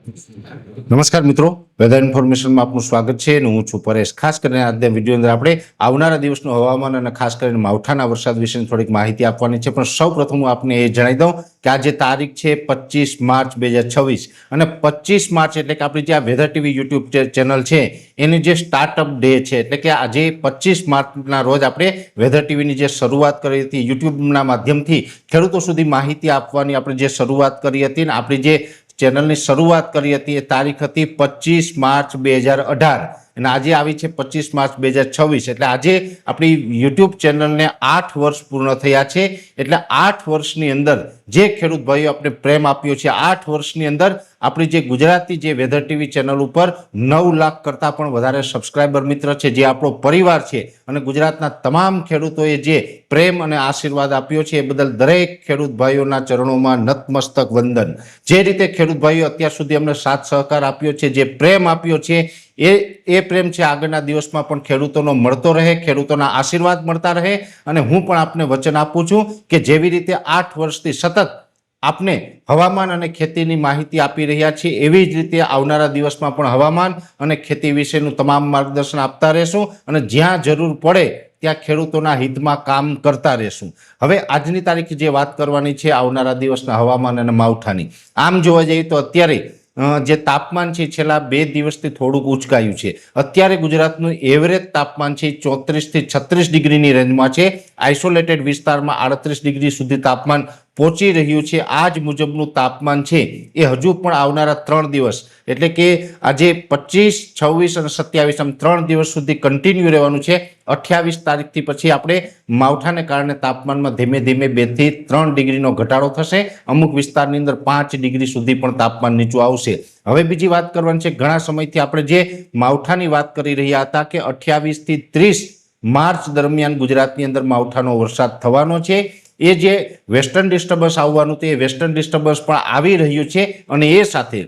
નમસ્કાર મિત્રો, વેધર ઇન્ફોર્મેશનમાં આપનું સ્વાગત છે અને હું છું પરેશ। ખાસ કરીને આજના વિડીયો અંદર આપણે આવનારા દિવસનું હવામાન અને ખાસ કરીને માવઠાના વરસાદ વિશેની થોડીક માહિતી આપવાની છે। પણ સૌપ્રથમ હું આપને એ જણાવી દઉં કે આજે તારીખ છે 25 માર્ચ 2026 અને 25 માર્ચ એટલે કે આપણી જે આ વેધર ટીવી યુટ્યુબ ચેનલ છે એની જે સ્ટાર્ટઅપ ડે છે, એટલે કે આજે 25 માર્ચના રોજ આપણે વેધર ટીવીની જે શરૂઆત કરી હતી યુટ્યુબના માધ્યમથી ખેડૂતો સુધી માહિતી આપવાની આપણે જે શરૂઆત કરી હતી ને આપણી જે ચેનલની શરૂઆત કરી હતી એ તારીખ હતી 25 માર્ચ 2018 અને આજે આવી છે 25 માર્ચ 2026 એટલે આજે આપણી યુટ્યુબ ચેનલને 8 વર્ષ પૂર્ણ થયા છે। એટલે 8 વર્ષની અંદર જે ખેડૂત ભાઈઓ આપણે પ્રેમ આપ્યો છે, 8 વર્ષની અંદર આપણી જે ગુજરાતી જે વેધર ટીવી ચેનલ ઉપર 9 લાખ કરતાં પણ વધારે સબસ્ક્રાઇબર મિત્ર છે, જે આપણો પરિવાર છે અને ગુજરાતના તમામ ખેડૂતોએ જે પ્રેમ અને આશીર્વાદ આપ્યો છે એ બદલ દરેક ખેડૂત ભાઈઓના ચરણોમાં નતમસ્તક વંદન। જે રીતે ખેડૂત ભાઈઓ અત્યાર સુધી અમને સાથ સહકાર આપ્યો છે, જે પ્રેમ આપ્યો છે એ પ્રેમ છે આગળના દિવસમાં પણ ખેડૂતોનો મળતો રહે, ખેડૂતોના આશીર્વાદ મળતા રહે અને હું પણ આપને વચન આપું છું કે જેવી રીતે 8 વર્ષથી સતત આપને હવામાન અને ખેતીની માહિતી આપી રહ્યા છીએ એવી જ રીતે આવનારા દિવસમાં પણ હવામાન અને ખેતી વિશેનું તમામ માર્ગદર્શન આપતા રહેશું અને જ્યાં જરૂર પડે ત્યાં ખેડૂતોના હિતમાં કામ કરતા રહેશું। હવે આજની તારીખે જે વાત કરવાની છે આવનારા દિવસના હવામાન અને માવઠાની, આમ જોવા જઈએ તો અત્યારે જે તાપમાન છે છેલ્લા 2 દિવસથી થોડુંક ઉંચકાયું છે। અત્યારે ગુજરાતનું એવરેજ તાપમાન છે 34 થી 36 ડિગ્રીની રેન્જમાં છે। આઇસોલેટેડ વિસ્તારમાં 38 ડિગ્રી સુધી તાપમાન પહોંચી રહ્યું છે। આ જ મુજબનું તાપમાન છે એ હજુ પણ આવનારા 3 દિવસ એટલે કે આજે 25, 26 અને 27 આમ 3 દિવસ સુધી કન્ટિન્યુ રહેવાનું છે। 28 તારીખથી પછી આપણે માવઠાને કારણે તાપમાનમાં ધીમે ધીમે 2 થી 3 ડિગ્રીનો ઘટાડો થશે। અમુક વિસ્તારની અંદર 5 ડિગ્રી સુધી પણ તાપમાન નીચું આવશે। હવે બીજી વાત કરવાની છે, ઘણા સમયથી આપણે જે માવઠાની વાત કરી રહ્યા હતા કે 28 થી 30 માર્ચ દરમિયાન ગુજરાતની અંદર માવઠાનો વરસાદ થવાનો છે। એ જે વેસ્ટર્ન ડિસ્ટર્બન્સ આવવાનું તે વેસ્ટર્ન ડિસ્ટર્બન્સ પણ આવી રહ્યું છે અને એ સાથે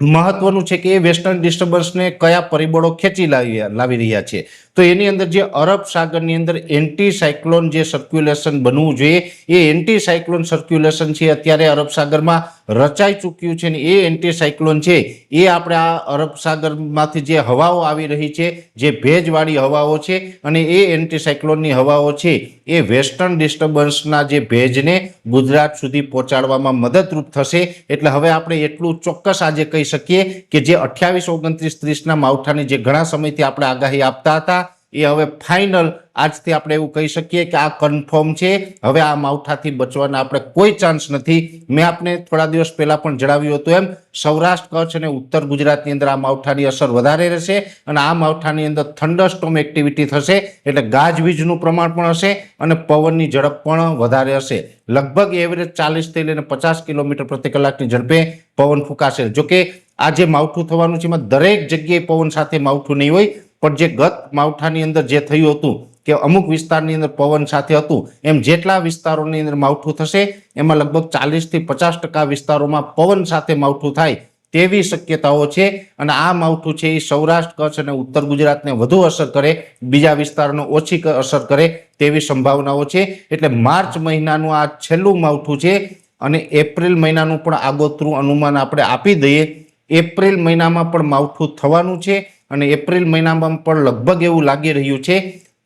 મહત્વનું છે કે એ વેસ્ટર્ન ડિસ્ટર્બન્સને કયા પરિબળો ખેંચી લાવી રહ્યા છે, તો એની અંદર જે અરબ સાગરની અંદર એન્ટી સાયક્લોન જે સર્ક્યુલેશન બનવું જોઈએ એ એન્ટી સાયક્લોન સર્ક્યુલેશન છે અત્યારે અરબ સાગરમાં રચાઈ ચૂક્યું છે ને એ એન્ટી સાયક્લોન છે એ આપણે આ અરબ સાગરમાંથી જે હવાઓ આવી રહી છે, જે ભેજવાળી હવાઓ છે અને એ એન્ટી સાયક્લોનની હવાઓ છે એ વેસ્ટર્ન ડિસ્ટર્બન્સના જે ભેજને ગુજરાત સુધી પહોંચાડવામાં મદદરૂપ થશે। એટલે હવે આપણે એટલું ચોક્કસ આજે કહી શકીએ કે જે 28, 29, 30ના માવઠાની જે ઘણા સમયથી આપણે આગાહી આપતા હતા એ હવે ફાઇનલ આજથી આપણે એવું કહી શકીએ કે આ કન્ફર્મ છે। હવે આ માવઠાથી બચવાના આપણે કોઈ ચાન્સ નથી। મેં આપને થોડા દિવસ પહેલા પણ જણાવ્યું હતું એમ સૌરાષ્ટ્ર, કચ્છ અને ઉત્તર ગુજરાતની અંદર આ માવઠાની અસર વધારે રહેશે અને આ માવઠાની અંદર થંડરસ્ટોર્મ એક્ટિવિટી થશે એટલે ગાજવીજનું પ્રમાણ પણ હશે અને પવનની ઝડપ પણ વધારે હશે। લગભગ એવરેજ 40 થી લઈને 50 કિલોમીટર પ્રતિ કલાકની ઝડપે પવન ફૂંકાશે। જોકે આ જે માવઠું થવાનું છે એમાં દરેક જગ્યાએ પવન સાથે માવઠું નહીં હોય, પણ જે ગત માવઠાની અંદર જે થયું હતું કે અમુક વિસ્તારની અંદર પવન સાથે હતું એમ જેટલા વિસ્તારોની અંદર માવઠું થશે એમાં લગભગ 40 થી 50% વિસ્તારોમાં પવન સાથે માવઠું થાય તેવી શક્યતાઓ છે અને આ માવઠું છે એ સૌરાષ્ટ્ર, કચ્છ અને ઉત્તર ગુજરાતને વધુ અસર કરે, બીજા વિસ્તારનો ઓછી અસર કરે તેવી સંભાવનાઓ છે। એટલે માર્ચ મહિનાનું આ છેલ્લું માવઠું છે અને એપ્રિલ મહિનાનું પણ આગોતરું અનુમાન આપણે આપી દઈએ। એપ્રિલ મહિનામાં પણ માવઠું થવાનું છે અને એપ્રિલ મહિનામાં પણ લગભગ એવું લાગી રહ્યું છે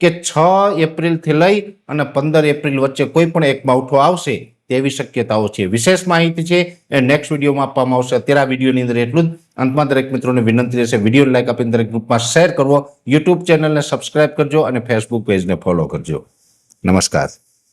કે 6 એપ્રિલથી લઈ અને 15 એપ્રિલ વચ્ચે કોઈ પણ એક માવઠું આવશે તેવી શક્યતાઓ છે। વિશેષ માહિતી છે એ નેક્સ્ટ વિડીયોમાં આપવામાં આવશે। અત્યારે આ વિડીયોની અંદર એટલું જ। અંતમાં દરેક મિત્રોને વિનંતી રહેશે વિડીયો લાઈક આપીને દરેક ગ્રુપમાં શેર કરવો, યુટ્યુબ ચેનલને સબસ્ક્રાઇબ કરજો અને ફેસબુક પેજને ફોલો કરજો। નમસ્કાર।